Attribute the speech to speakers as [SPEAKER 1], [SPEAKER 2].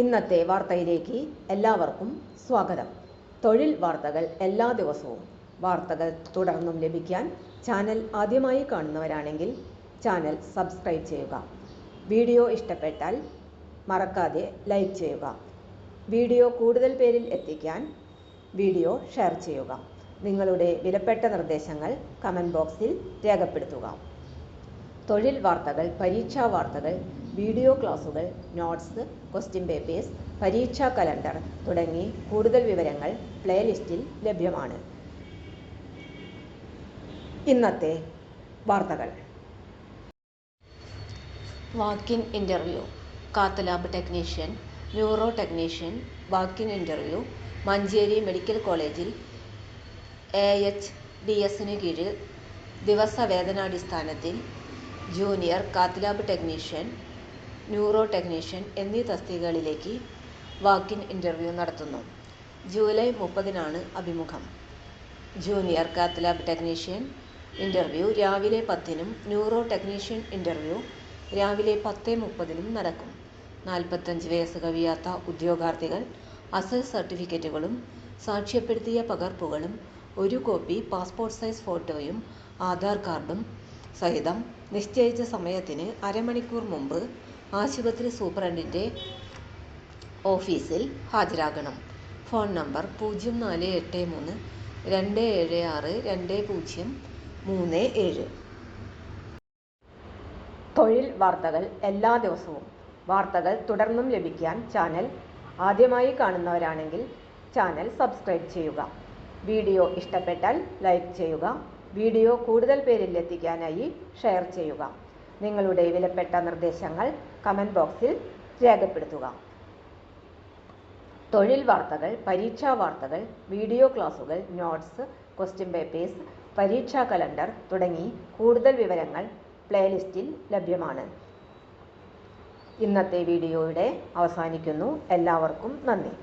[SPEAKER 1] ഇന്നത്തെ വാർത്തയിലേക്ക് എല്ലാവർക്കും സ്വാഗതം. തൊഴിൽ വാർത്തകൾ എല്ലാ ദിവസവും വാർത്തകൾ തുടർന്നും ലഭിക്കാൻ ചാനൽ ആദ്യമായി കാണുന്നവരാണെങ്കിൽ ചാനൽ സബ്സ്ക്രൈബ് ചെയ്യുക. വീഡിയോ ഇഷ്ടപ്പെട്ടാൽ മറക്കാതെ ലൈക്ക് ചെയ്യുക. വീഡിയോ കൂടുതൽ പേരിൽ എത്തിക്കാൻ വീഡിയോ ഷെയർ ചെയ്യുക. നിങ്ങളുടെ വിലപ്പെട്ട നിർദ്ദേശങ്ങൾ കമൻറ്റ് ബോക്സിൽ രേഖപ്പെടുത്തുക. തൊഴിൽ വാർത്തകൾ, പരീക്ഷാ വാർത്തകൾ, വീഡിയോ ക്ലാസുകൾ, നോട്ട്സ്, ക്വസ്റ്റ്യൻ പേപ്പേഴ്സ്, പരീക്ഷാ കലണ്ടർ തുടങ്ങി കൂടുതൽ വിവരങ്ങൾ പ്ലേലിസ്റ്റിൽ ലഭ്യമാണ്. ഇന്നത്തെ വാർത്തകൾ. Walk in interview. Cath lab technician, neuro technician walk in interview Manjeri medical കോളേജിൽ AHDSന് കീഴിൽ ദിവസവേതനാടിസ്ഥാനത്തിൽ junior cath lab technician, neuro technician എന്നീ തസ്തികകളിലേക്ക് വാക്കിൻ ഇൻ്റർവ്യൂ നടത്തുന്നു. ജൂലൈ 30-നാണ് അഭിമുഖം. Junior cath lab technician interview രാവിലെ 10-നും ന്യൂറോ ടെക്നീഷ്യൻ ഇൻ്റർവ്യൂ രാവിലെ 10:30-നും നടക്കും. 45 വയസ്സ് കവിയാത്ത ഉദ്യോഗാർത്ഥികൾ അസൽ സർട്ടിഫിക്കറ്റുകളും സാക്ഷ്യപ്പെടുത്തിയ പകർപ്പുകളും 1 കോപ്പി പാസ്പോർട്ട് സൈസ് ഫോട്ടോയും ആധാർ കാർഡും സഹിതം നിശ്ചയിച്ച സമയത്തിന് അരമണിക്കൂർ മുമ്പ് ആശുപത്രി സൂപ്രണ്ടിൻ്റെ ഓഫീസിൽ ഹാജരാകണം. Phone number 0483 276 2037. തൊഴിൽ വാർത്തകൾ എല്ലാ ദിവസവും വാർത്തകൾ തുടർന്നും ലഭിക്കാൻ ചാനൽ ആദ്യമായി കാണുന്നവരാണെങ്കിൽ ചാനൽ സബ്സ്ക്രൈബ് ചെയ്യുക. വീഡിയോ ഇഷ്ടപ്പെട്ടാൽ ലൈക്ക് ചെയ്യുക. വീഡിയോ കൂടുതൽ പേരിൽ എത്തിക്കാനായി ഷെയർ ചെയ്യുക. നിങ്ങളുടെ വിലപ്പെട്ട നിർദ്ദേശങ്ങൾ കമൻറ്റ് ബോക്സിൽ രേഖപ്പെടുത്തുക. തൊഴിൽ വാർത്തകൾ, പരീക്ഷാ വാർത്തകൾ, വീഡിയോ ക്ലാസുകൾ, നോട്ട്സ്, ക്വസ്റ്റ്യൻ പേപ്പേഴ്സ്, പരീക്ഷാ കലണ്ടർ തുടങ്ങി കൂടുതൽ വിവരങ്ങൾ പ്ലേലിസ്റ്റിൽ ലഭ്യമാണ്. ഇന്നത്തെ വീഡിയോയുടെ അവസാനിക്കുന്നു. എല്ലാവർക്കും നന്ദി.